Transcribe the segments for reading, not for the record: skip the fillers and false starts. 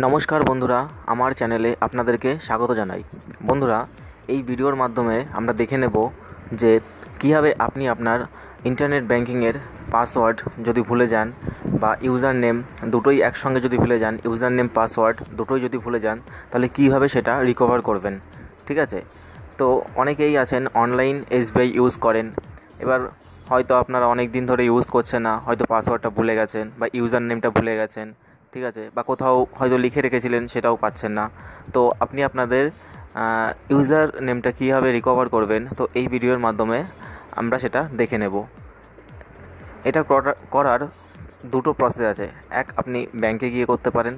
নমস্কার বন্ধুরা, আমার চ্যানেলে আপনাদেরকে স্বাগত জানাই। বন্ধুরা, এই ভিডিওর মাধ্যমে আমরা দেখে নেব যে কীভাবে আপনি আপনার ইন্টারনেট ব্যাংকিংয়ের পাসওয়ার্ড যদি ভুলে যান বা ইউজার নেম দুটোই একসঙ্গে যদি ভুলে যান, ইউজার নেম পাসওয়ার্ড দুটোই যদি ভুলে যান, তাহলে কীভাবে সেটা রিকভার করবেন। ঠিক আছে? তো অনেকেই আছেন অনলাইন এসবিআই ইউজ করেন। এবার হয়তো আপনারা অনেক দিন ধরে ইউজ করছেন না, হয়তো পাসওয়ার্ডটা ভুলে গেছেন বা ইউজার নেমটা ভুলে গেছেন। ঠিক আছে? বা কোথাও হয়তো লিখে রেখেছিলেন, সেটাও পাচ্ছেন না। তো আপনি আপনাদের ইউজার নেমটা কীভাবে রিকভার করবেন, তো এই ভিডিওর মাধ্যমে আমরা সেটা দেখে নেব। এটা করার দুটো প্রসেস আছে। এক, আপনি ব্যাংকে গিয়ে করতে পারেন,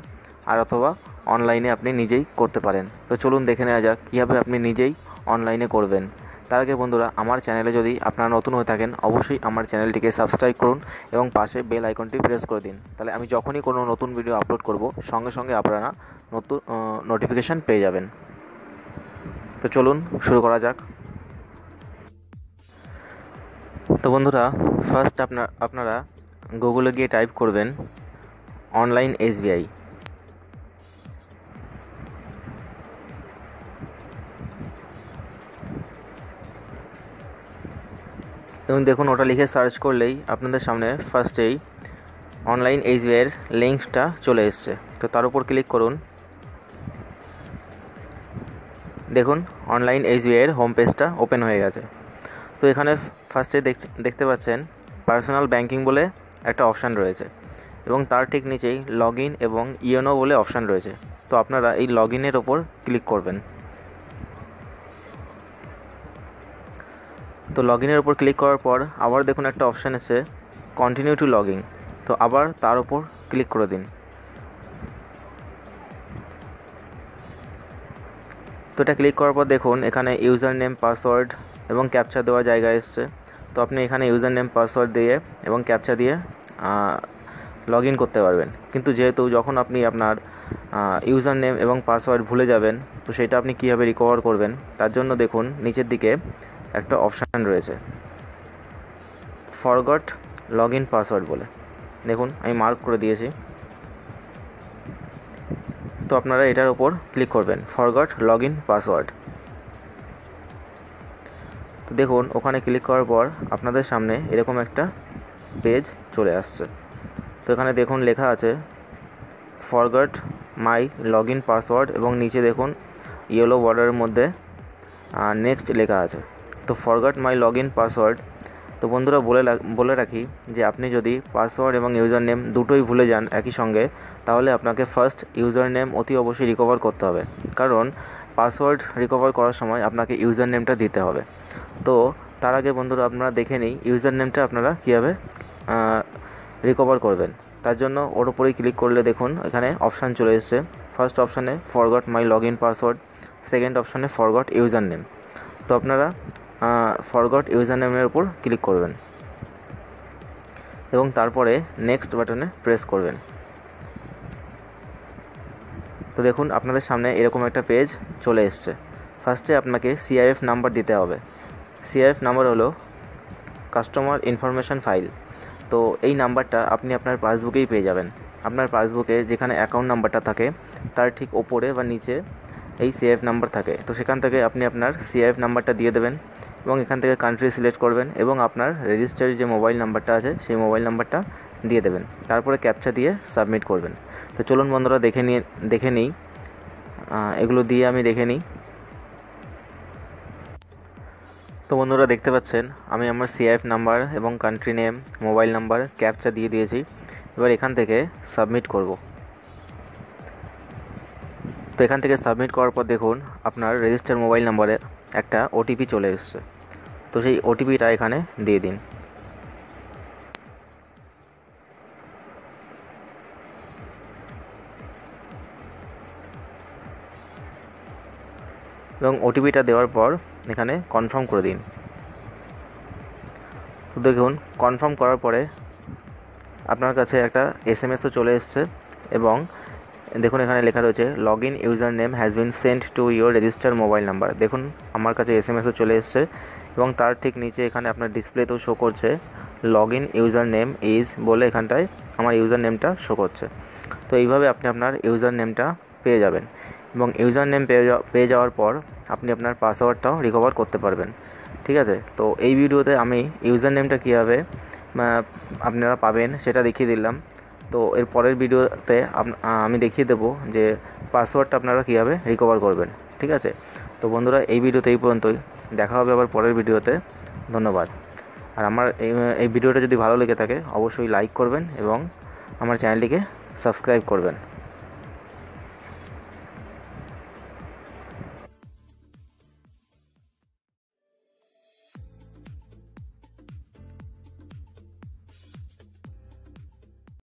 আর অথবা অনলাইনে আপনি নিজেই করতে পারেন। তো চলুন দেখে নেওয়া যাক কীভাবে আপনি নিজেই অনলাইনে করবেন। তার আগে বন্ধুরা, আমার চ্যানেলে যদি আপনারা নতুন হয়ে থাকেন, অবশ্যই আমার চ্যানেলটিকে সাবস্ক্রাইব করুন এবং পাশে বেল আইকনটি প্রেস করে দিন। তাহলে আমি যখনই কোনো নতুন ভিডিও আপলোড করব, সঙ্গে সঙ্গে আপনারা নতুন নোটিফিকেশান পেয়ে যাবেন। তো চলুন শুরু করা যাক। তো বন্ধুরা, ফার্স্ট আপনারা গুগলে গিয়ে টাইপ করবেন অনলাইন এসবিআই। এবং দেখুন, ওটা লিখে সার্চ করলেই আপনাদের সামনে ফার্স্টেই অনলাইন এসবিআইয়ের লিঙ্কটা চলে এসছে। তো তার উপর ক্লিক করুন। দেখুন, অনলাইন এসবিআইয়ের হোম পেজটা ওপেন হয়ে গেছে। তো এখানে ফার্স্টে দেখতে পাচ্ছেন পার্সোনাল ব্যাংকিং বলে একটা অপশান রয়েছে এবং তার ঠিক নিচেই লগ ইন এবং ইওনো বলে অপশান রয়েছে। তো আপনারা এই লগ ইনের ওপর ক্লিক করবেন। তো লগ ইনের ওপর ক্লিক করার পর আবার দেখুন একটা অপশান এসেছে কন্টিনিউ টু লগ ইন। তো আবার তার ওপর ক্লিক করে দিন। তো এটা ক্লিক করার পর দেখুন এখানে ইউজার নেম, পাসওয়ার্ড এবং ক্যাপচা দেওয়ার জায়গা এসছে। তো আপনি এখানে ইউজার নেম, পাসওয়ার্ড দিয়ে এবং ক্যাপচা দিয়ে লগ ইন করতে পারবেন। কিন্তু যেহেতু যখন আপনি আপনার ইউজার নেম এবং পাসওয়ার্ড ভুলে যাবেন, তো সেটা আপনি কীভাবে রিকভার করবেন, তার জন্য দেখুন নিচের দিকে একটা অপশান রয়েছে ফরগট লগ ইন পাসওয়ার্ড বলে। দেখুন আমি মার্ক করে দিয়েছি। তো আপনারা এটার ওপর ক্লিক করবেন, ফরগট লগ ইন পাসওয়ার্ড। তো দেখুন ওখানে ক্লিক করার পর আপনাদের সামনে এরকম একটা পেজ চলে আসছে। তো এখানে দেখুন লেখা আছে forgot my log in password এবং নিচে দেখুন ইয়েলো বর্ডারের মধ্যে নেক্সট লেখা আছে। তো forgot my log in password. তো বন্ধুরা বলে রাখি যে আপনি যদি পাসওয়ার্ড এবং ইউজার নেম দুটোই ভুলে যান একই সঙ্গে, তাহলে আপনাকে ফার্স্ট ইউজার নেম অতি অবশ্যই রিকভার করতে হবে, কারণ পাসওয়ার্ড রিকভার করার সময় আপনাকে ইউজার নেমটা দিতে হবে। তো তার আগে বন্ধুরা আপনারা দেখে নিই ইউজার নেমটা আপনারা কীভাবে রিকভার করবেন। তার জন্য ওর উপরেই ক্লিক করলে দেখুন এখানে অপশান চলে এসছে। ফার্স্ট অপশানে forgot my log in password, second অপশানে ফরগট ইউজার নেম। তো আপনারা ফরগট ইউজার নেমের উপর ক্লিক করবেন এবং তারপরে নেক্সট বাটনে প্রেস করবেন। তো দেখুন আপনাদের সামনে এরকম একটা পেজ চলে এসছে। ফার্স্টে আপনাকে সিআইএফ নাম্বার দিতে হবে। সিআইএফ নাম্বার হলো কাস্টমার ইনফরমেশান ফাইল। তো এই নাম্বারটা আপনি আপনার পাসবুকেই পেয়ে যাবেন। আপনার পাসবুকে যেখানে অ্যাকাউন্ট নাম্বারটা থাকে তার ঠিক ওপরে বা নিচে এই সিআইএফ নাম্বার থাকে। তো সেখান থেকে আপনি আপনার সিআইএফ নাম্বারটা দিয়ে দেবেন এবং এখান থেকে কান্ট্রি সিলেক্ট করবেন এবং আপনার রেজিস্টার্ড যে মোবাইল নাম্বারটা আছে সেই মোবাইল নাম্বারটা দিয়ে দেবেন। তারপরে ক্যাপচা দিয়ে সাবমিট করবেন। তো চলুন বন্ধুরা দেখে নিই এগুলো দিয়ে আমি দেখে নিই। তো বন্ধুরা দেখতে পাচ্ছেন আমি আমার সিআইএফ নাম্বার এবং country name, mobile number, captcha দিয়ে দিয়েছি। এবার এখান থেকে সাবমিট করব। তো এখান থেকে সাবমিট করার পর দেখুন আপনার রেজিস্টার্ড মোবাইল নাম্বারে একটা ওটিপি চলে এসেছে। তো সেই ওটিপিটা এখানে দিয়ে দিন। এবং ওটিপিটা দেওয়ার পর এখানে কনফার্ম করে দিন। তো দেখুন কনফার্ম করার পরে আপনার কাছে একটা এসএমএসও চলে এসছে এবং দেখুন এখানে লেখা রয়েছে log in user name has been sent to your register mobile number. দেখুন আমার কাছে এসএমএসও চলে এসছে এবং তার ঠিক নিচে এখানে আপনার ডিসপ্লেতেও শো করছে log in user name is বলে, এখানটায় আমার ইউজার নেমটা শো করছে। তো এইভাবে আপনি আপনার ইউজার নেমটা পেয়ে যাবেন এবং ইউজার নেম পেয়ে যাওয়ার পর আপনি আপনার পাসওয়ার্ডটাও রিকভার করতে পারবেন। ঠিক আছে, তো এই ভিডিওতে আমি ইউজার নেমটা কীভাবে আপনারা পাবেন সেটা দেখিয়ে দিলাম। তো এর পরের ভিডিওতে আমি দেখিয়ে দেবো যে পাসওয়ার্ডটা আপনারা কীভাবে রিকভার করবেন। ঠিক আছে, তো বন্ধুরা এই ভিডিওতে এই পর্যন্তই, দেখা হবে আবার পরের ভিডিওতে। ধন্যবাদ। আর আমার এই ভিডিওটা যদি ভালো লেগে থাকে অবশ্যই লাইক করবেন এবং আমার চ্যানেলটিকে সাবস্ক্রাইব করবেন।